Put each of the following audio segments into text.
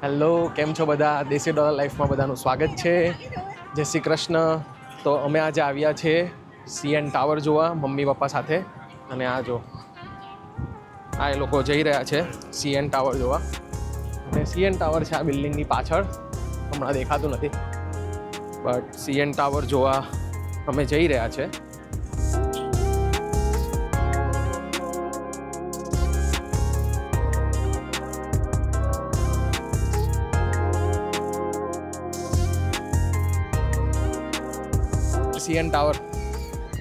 Hello, કેમ છો બધા? દેશી ડોલર લાઈફમાં બધાનું સ્વાગત છે. જય શ્રી કૃષ્ણ. તો અમે આજે આવ્યા છે સીએન ટાવર જોવા મમ્મી પપ્પા સાથે. અને આ જો આ એ લોકો જઈ રહ્યા છે સીએન ટાવર જોવા. અને સીએન ટાવર છે આ બિલ્ડિંગની પાછળ, હમણાં દેખાતું નથી, બટ સીએન ટાવર જોવા અમે જઈ રહ્યા છે. સીએન ટાવર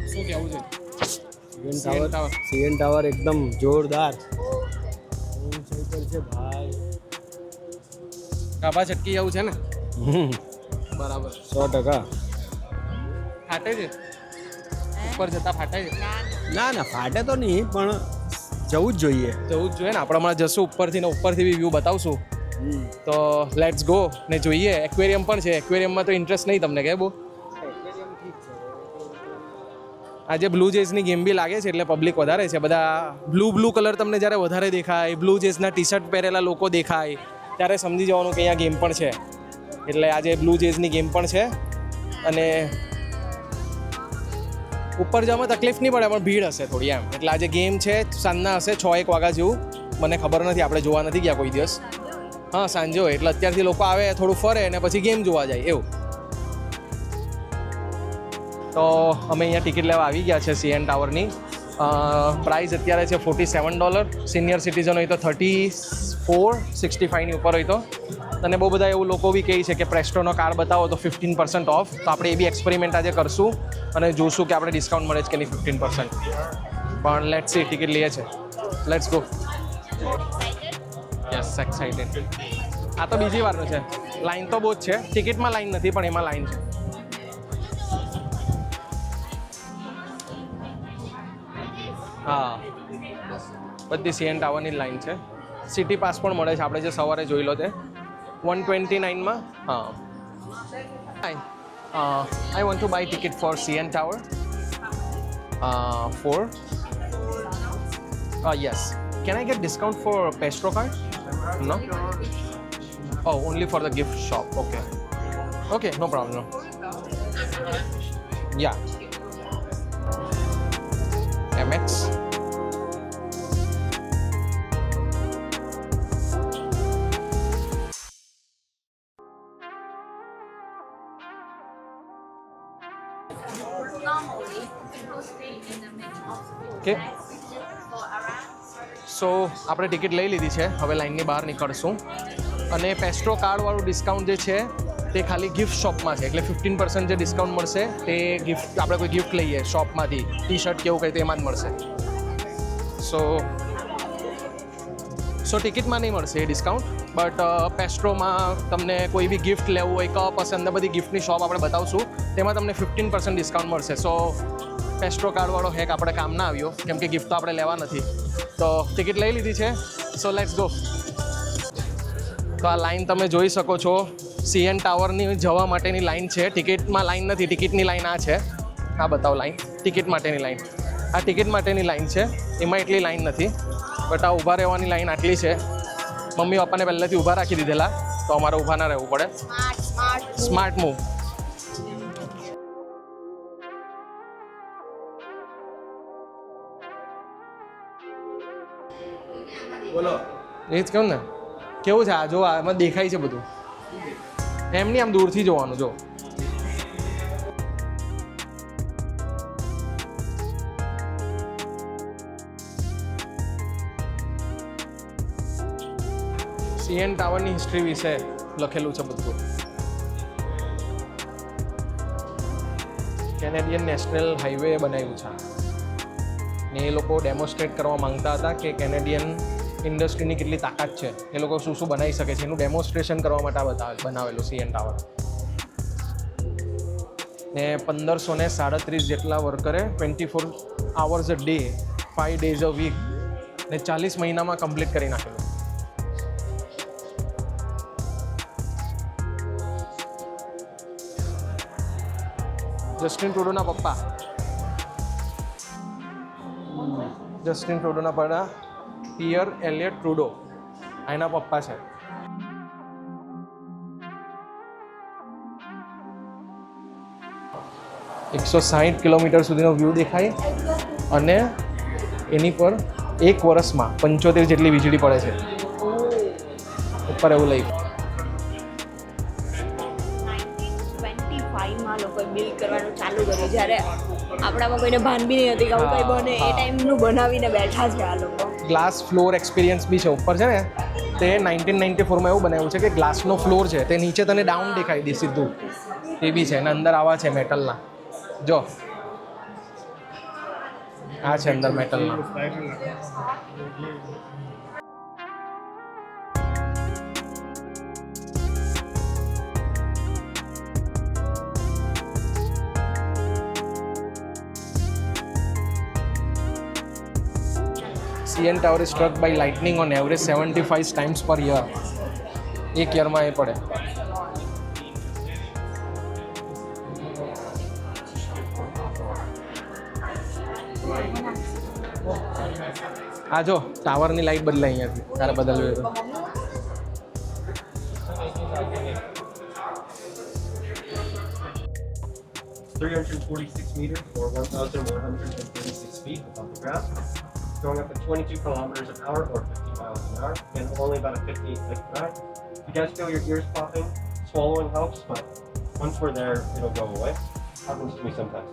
શું કહેવું છે? સીએન ટાવર એકદમ જોરદાર છે ભાઈ. ગાભા છટકી જવું છે ને? બરાબર, 100%. ફાટે છે ઉપર જતા, ફાટે છે? ના ફાટે તો નહીં, પણ જવું જ જોઈએ. જવું જ જોઈએ ને. આપણે હમણાં જશું ઉપરથી ને ઉપરથી બી વ્યૂ બતાવશું. તો લેટ્સ ગો ને જોઈએ. એક્વેરિયમ પણ છે. એક્વેરિયમમાં તો ઇન્ટરેસ્ટ નહીં તમને કે બહુ? આજે બ્લુ જેઝની ગેમ બી લાગે છે એટલે પબ્લિક વધારે છે. બધા બ્લુ કલર તમને જ્યારે વધારે દેખાય, બ્લુ જેઝના ટી શર્ટ પહેરેલા લોકો દેખાય, ત્યારે સમજી જવાનું કે અહીંયા ગેમ પણ છે. એટલે આજે બ્લુ જેઝની ગેમ પણ છે. અને ઉપર જવામાં તકલીફ નહીં પડે, પણ ભીડ હશે થોડી એમ. એટલે આજે ગેમ છે, સાંજના હશે 6-1 વાગ્યા જેવું. મને ખબર નથી, આપણે જોવા નથી ગયા કોઈ દિવસ. હા, સાંજે હોય એટલે અત્યારથી લોકો આવે, થોડું ફરે અને પછી ગેમ જોવા જાય એવું. તો અમે અહીંયા ટિકિટ લેવા આવી ગયા છે સીએન ટાવરની. પ્રાઇસ અત્યારે છે $47. સિનિયર સિટીઝન હોય તો 34-65ની ઉપર હોય તો. અને બહુ બધા એવું લોકો બી કહે છે કે પ્રેસ્ટોનો કાર્ડ બતાવો તો 15% ઓફ. તો આપણે એ બી એક્સપેરિમેન્ટ આજે કરશું અને જોશું કે આપણે ડિસ્કાઉન્ટ મળે છે કે નહીં 15%. પણ લેટ્સ સી, ટિકિટ લઈએ છે. Let's go. Yes, excited. આ તો બીજી વારનું છે. લાઈન તો બહુ જ છે. ટિકિટમાં લાઈન નથી, પણ એમાં લાઈન છે. હા, બધી સીએન ટાવરની લાઈન છે. સિટી પાસ પણ મળે છે, આપણે જે સવારે જોઈ લો તે 129માં. હા, I want to buy ticket for CN tower for yes. Can I get discount for Presto card? No? Oh, only for the gift shop. Okay, no problem. Yeah. MX. Okay, so આપણે ટિકિટ લઈ લીધી છે. હવે લાઇનની બહાર નીકળશું. અને પેસ્ટ્રો કાર્ડવાળું discount જે છે તે ખાલી ગિફ્ટ શોપમાં છે. એટલે 15% જે ડિસ્કાઉન્ટ મળશે તે ગિફ્ટ, આપણે કોઈ ગિફ્ટ લઈએ શોપમાંથી, ટી શર્ટ કેવું કંઈ, તો એમાં જ મળશે. સો ટિકિટમાં નહીં મળશે એ ડિસ્કાઉન્ટ, બટ પેસ્ટ્રોમાં તમને કોઈ બી ગિફ્ટ લેવું હોય, કપ હશે, અંદર બધી ગિફ્ટની શોપ આપણે બતાવશું, તેમાં તમને 15% ડિસ્કાઉન્ટ મળશે. સો પેસ્ટ્રો કાર્ડવાળો હેક આપણે કામ ના આવ્યો, કેમ કે ગિફ્ટ તો આપણે લેવા નથી. તો ટિકિટ લઈ લીધી છે, સો લેટ્સ ગો. તો આ લાઈન તમે જોઈ શકો છો, સીએન ટાવરની જવા માટેની લાઈન છે. ટિકિટમાં લાઈન નથી, ટિકિટની લાઈન આ છે. આ બતાવો લાઈન, ટિકિટ માટેની લાઈન. આ ટિકિટ માટેની લાઈન છે, એમાં એટલી લાઈન નથી, બટ આ ઊભા રહેવાની લાઈન આટલી છે. મમ્મી પપ્પાને પહેલેથી ઊભા રાખી દીધેલા, તો અમારે ઊભા ના રહેવું પડે. Smart move. બોલો. એ જ કહું ને, કેવું છે આ જો, આમાં દેખાય છે બધું. એમ નહીં, આમ દૂરથી જોવાનું. જો સીએન ટાવરની હિસ્ટ્રી વિશે લખેલું છે બધું. કેનેડિયન નેશનલ હાઈવે બનાવ્યું છે ને એ લોકો ડેમોન્સ્ટ્રેટ કરવા માંગતા હતા કે કેનેડિયન ઇન્ડસ્ટ્રીની કેટલી તાકાત છે, એ લોકો શું શું બનાવી શકે છે, એનું ડેમોન્સ્ટ્રેશન કરવા માટે બનાવેલું સીએન ટાવર. ને 1537 જેટલા વર્કરે 24 hours a day 5 days a week ને 40 મહિનામાં કમ્પ્લીટ કરી નાખેલું. જસ્ટિન ટ્રુડોના પપ્પા, જસ્ટિન ટ્રુડોના પપ્પા પિયર એલિયટ ટ્રુડો, એના પપ્પા છે. 160 કિલોમીટર સુધીનો વ્યૂ દેખાય અને એની પર એક વર્ષમાં 75 જેટલી વીજળી પડે છે ઉપર એવું લઈ 1925 માં લોકોએ બિલ્ડ કરવાનું ચાલુ કર્યું જ્યારે આપણામાં કોઈને ભાન બી નહીં હતી કે આવું કંઈ બને એ ટાઈમનું બનાવીને બેઠા છે આ લોકો. ગ્લાસ ફ્લોર એક્સપિરિયન્સ બી છે ઉપર છે ને તે 1994માં એવું બનાવ્યું છે કે ગ્લાસનો ફ્લોર છે તે નીચે તને ડાઉન દેખાઈ દે સીધું એ બી છે અને અંદર આવા છે મેટલના જો આ છે અંદર મેટલના CN Tower is struck by lightning on average 75 times per year. એક યરમાં એ પડે. આ જો ટાવરની લાઈટ બદલાય અહીંયાથી તારે બદલવી હોય તો. 346 meters or 1,136 feet above the ground, going up at 22 kilometers an hour or 50 miles an hour, and only about a 58-foot ride. You guys feel your ears popping, swallowing helps, but once we're there, it'll go away. Happens to me sometimes.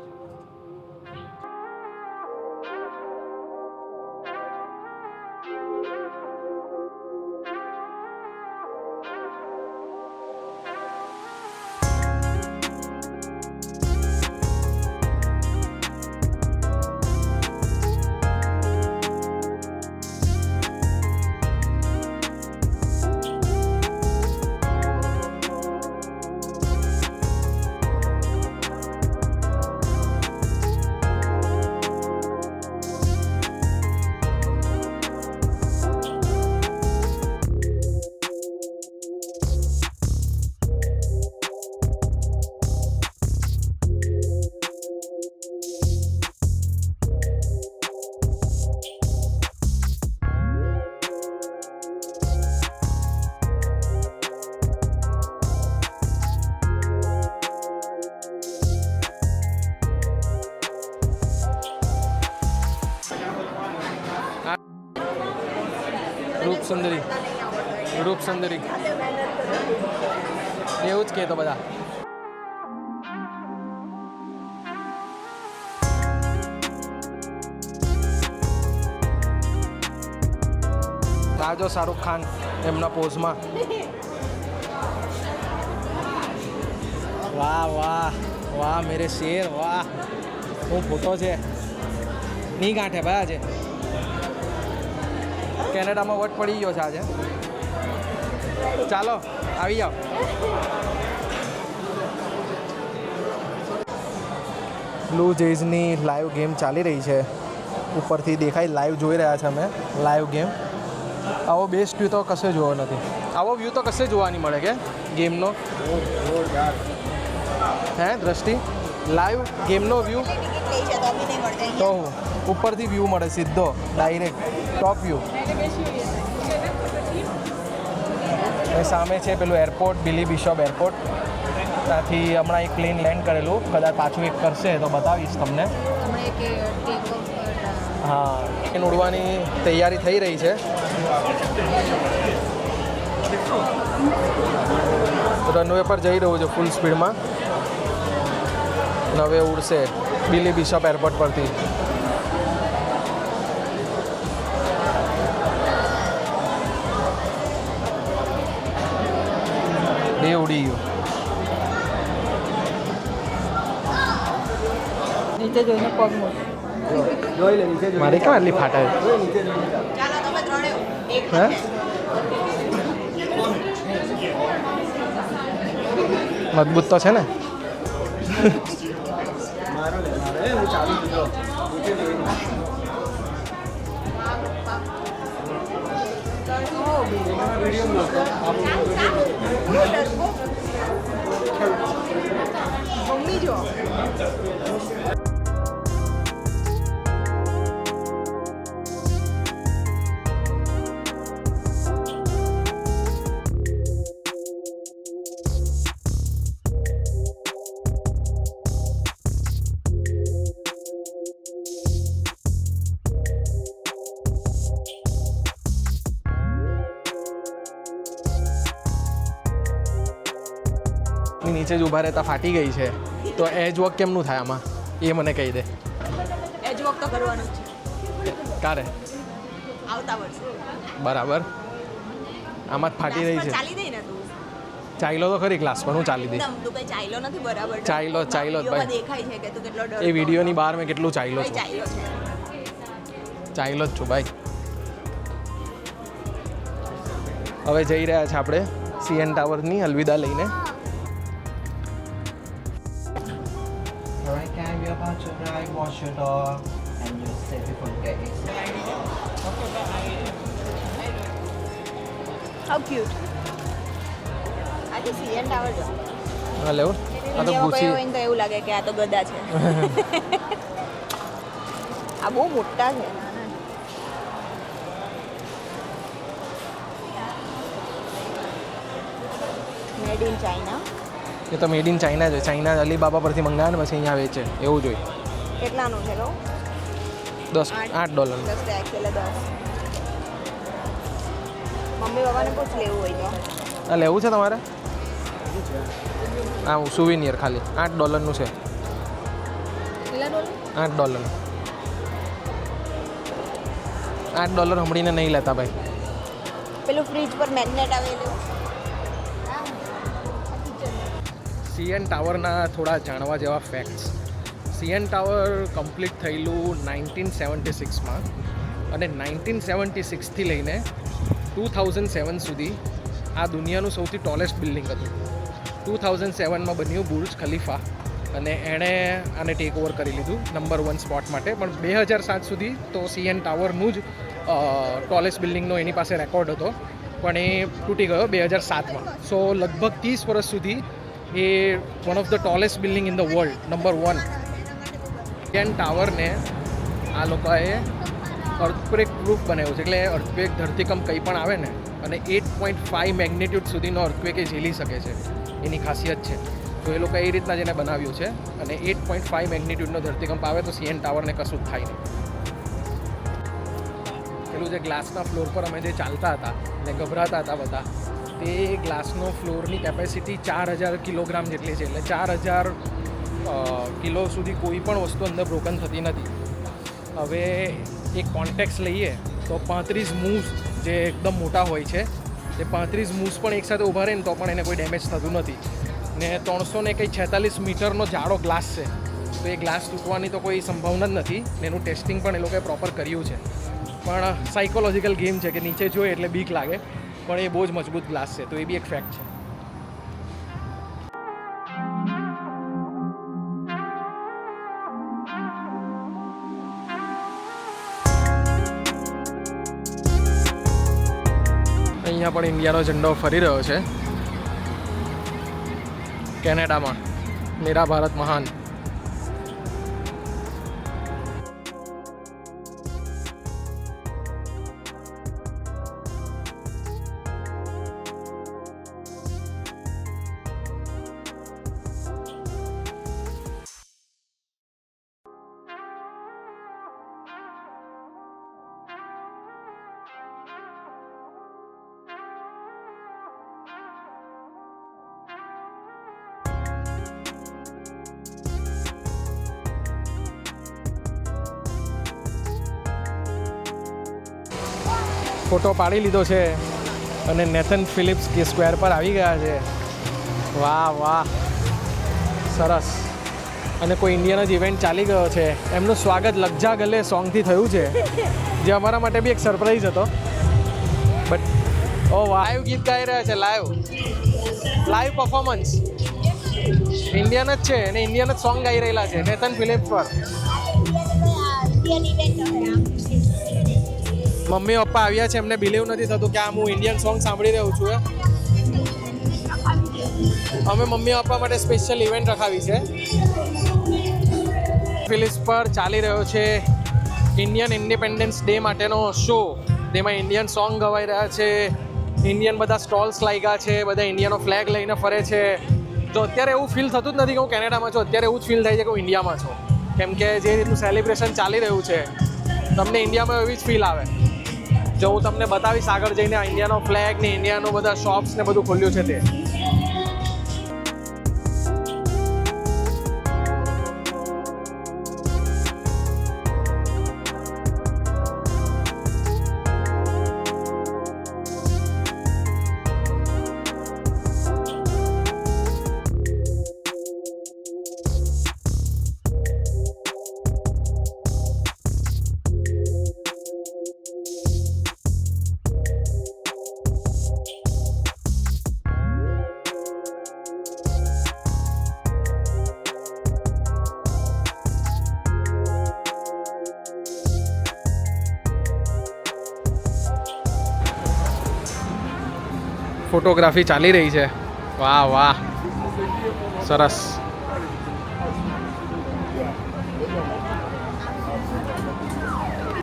Roopsundari એવું જ કહેતો બધા. આ જો શાહરુખ ખાન એમના પોઝમાં. વાહ વાહ વાહ મેરે શેર વાહ હું ફોટો છે નહીં ગાંઠે ભાઈ આજે કેનેડામાં વટ પડી ગયો છે આજે. ચાલો આવી જાઓ. બ્લુ જેઝની લાઈવ ગેમ ચાલી રહી છે ઉપરથી દેખાય લાઈવ જોઈ રહ્યા છે અમે લાઈવ ગેમ. આવો બેસ્ટ વ્યૂ તો કશે જોવો નથી. આવો વ્યૂ તો કશે જોવા નહીં મળે કે ગેમનો. હે દ્રષ્ટિ લાઈવ ગેમનો વ્યૂ તો ઉપરથી વ્યૂ મળે સીધો ડાયરેક્ટ ટોપ વ્યૂ. સામે છે પેલું એરપોર્ટ બિલી બિશોપ એરપોર્ટ. ત્યાંથી હમણાં એક પ્લેન લેન્ડ કરેલું કદાચ પાછું એક કરશે તો બતાવીશ તમને. હા પ્લેન ઉડવાની તૈયારી થઈ રહી છે. રનવે પર જઈ રહ્યું છે ફૂલ સ્પીડમાં. હવે ઉડશે બિલી બિશોપ એરપોર્ટ પરથી. એ ઉડી ગયું. નીચે જોઈને પગ મોટો મારી ક્યાં આટલી ફાટે હે મજબૂત તો છે ને. મમ્મી જો ગ્લાસની નીચે જ ઊભા રહેતા ફાટી ગઈ છે તો એજ વર્ક કેમનું થાય આમાં એ મને કહી દે. એજ વોક તો કરવાનું જ છે કારે આવતા વર્ષે. બરાબર આમાં જ ફાટી રહી છે. ચાલી દઈ ને તું ચાલ્યો તો ખરી ક્લાસ પણ હું ચાલી દઈ. એકદમ તું કઈ ચાલ્યો નથી બરાબર. ચાલ્યો જ ભાઈ. દેખાય છે કે તું કેટલો ડર. એ વિડીયોની બહાર મેં કેટલું ચાલ્યો છું. ચાલ્યો છે. ચાલ્યો જ છું ભાઈ. હવે જઈ રહ્યા છે આપણે CN ટાવરની અલવિદા લઈને. Alright, can we about to arrive? Wash your door and just stay before you get excited. How cute. આજે CN ટાવર જો. હા લેવું આ તો ઇન્ડિયામાં ઘૂસી ગયો હોય ને તો એવું લાગે કે આ તો ગદા છે. આ બહુ મોટા છે. મેડ ઇન ચાઇના. એ તો મેડ ઇન ચાઇના છે. ચાઇના અલીબાબા પરથી મંગાવે ને પછી અહીંયા વેચે એવું જોઈએ. કેટલાનું છે લો? $8. 10 એકચુઅલી 10. મમ્મી પપ્પાને પૂછ લેવું હોય તો. આ લેવું છે તમારે? હા સુવિનિયર ખાલી $8 છે. કેટલા ડોલર? $8. $8 હમણીને નહીં લેતા ભાઈ. પેલું ફ્રીજ પર મેગ્નેટ આવે એ લેવું. CN ટાવરના થોડા જાણવા જેવા ફેક્ટ્સ. CN ટાવર કમ્પ્લીટ થયેલું 1976માં અને 1976થી લઈને 2007 સુધી આ દુનિયાનું સૌથી ટોલેસ્ટ બિલ્ડિંગ હતું. 2007માં બન્યું બુર્જ ખલીફા અને એણે આને ટેક ઓવર કરી લીધું નંબર 1 સ્પોટ માટે. પણ 2007 સુધી તો CN ટાવરનું જ ટોલેસ્ટ બિલ્ડિંગનો એની પાસે રેકોર્ડ હતો પણ એ તૂટી ગયો 2007માં. સો લગભગ 30 વર્ષ સુધી એ one of the tallest building in the world number 1 CN ટાવરને આ લોકોએ અર્થક્વેક પ્રૂફ બનાવ્યું છે. એટલે અર્થક્વેક ધરતીકંપ કંઈ પણ આવે ને અને 8.5 મેગ્નિટ્યુડ સુધીનો અર્થક્વેક એ ઝીલી શકે છે એની ખાસિયત છે. તો એ લોકો એ રીતના જેને બનાવ્યું છે અને 8.5 મેગ્નિટ્યુડનો ધરતીકંપ આવે તો CN ટાવરને કશું જ થાય નહીં. પેલું જે ગ્લાસના ફ્લોર પર અમે જે ચાલતા હતા ને ગભરાતા હતા બધા તે ગ્લાસનો ફ્લોરની કેપેસિટી 4000 કિલોગ્રામ જેટલી છે. એટલે 4000 કિલો સુધી કોઈ પણ વસ્તુ અંદર બ્રોકન થતી નથી. હવે એક કોન્ટેક્સ લઈએ તો 35 મૂવ્સ જે એકદમ મોટા હોય છે એ 35 મૂવ્સ પણ એકસાથે ઊભા રહે ને તો પણ એને કોઈ ડેમેજ થતું નથી. ને 346 મીટરનો જાડો ગ્લાસ છે તો એ ગ્લાસ તૂટવાની તો કોઈ સંભાવના જ નથી. ને એનું ટેસ્ટિંગ પણ એ લોકોએ પ્રોપર કર્યું છે. પણ સાયકોલોજીકલ ગેમ છે કે નીચે જોઈએ એટલે બીક લાગે પણ એ બહુ જ મજબૂત ગ્લાસ છે તો એ બી એક ફેક્ટ છે. અહીંયા પણ ઇન્ડિયાનો ઝંડો ફરી રહ્યો છે. કેનેડામાં મેરા ભારત મહાન. ફોટો પાડી લીધો છે અને નેથન ફિલિપ્સ સ્ક્વેર પર આવી ગયા છે. વાહ વાહ સરસ. અને કોઈ ઇન્ડિયન જ ઇવેન્ટ ચાલી ગયો છે. એમનું સ્વાગત લગજા ગલે સોંગથી થયું છે જે અમારા માટે બી એક સરપ્રાઈઝ હતો. બટ ઓ વાહ લાઈવ ગીત ગાઈ રહ્યા છે. લાઈવ પરફોર્મન્સ ઇન્ડિયન જ છે અને ઇન્ડિયન જ સોંગ ગાઈ રહેલા છે નેથન ફિલિપ્સ પર. મમ્મી પપ્પા આવ્યા છે એમને બિલીવ નથી થતું કે આમ હું ઇન્ડિયન સોંગ સાંભળી રહ્યો છું. અમે મમ્મી પપ્પા માટે સ્પેશિયલ ઇવેન્ટ રખાવી છે. ફિલિપ્સ પર ચાલી રહ્યો છે ઇન્ડિયન ઇન્ડિપેન્ડન્સ ડે માટેનો શો. તેમાં ઇન્ડિયન સોંગ ગવાઈ રહ્યા છે. ઇન્ડિયન બધા સ્ટોલ્સ લાગ્યા છે. બધા ઇન્ડિયાનો ફ્લેગ લઈને ફરે છે. તો અત્યારે એવું ફીલ થતું જ નથી કે હું કેનેડામાં છું. અત્યારે એવું જ ફીલ થાય છે કે હું ઇન્ડિયામાં છું. કેમ કે જે રીતનું સેલિબ્રેશન ચાલી રહ્યું છે તમને ઇન્ડિયામાં એવી જ ફીલ આવે. જો હું તમને બતાવીશ આગળ જઈને ઇન્ડિયાનો ફ્લેગ ને ઇન્ડિયાનો બધા શોપ્સ ને બધું ખોલ્યું છે તે. ફોટોગ્રાફી ચાલી રહી છે. વાહ વાહ, સરસ.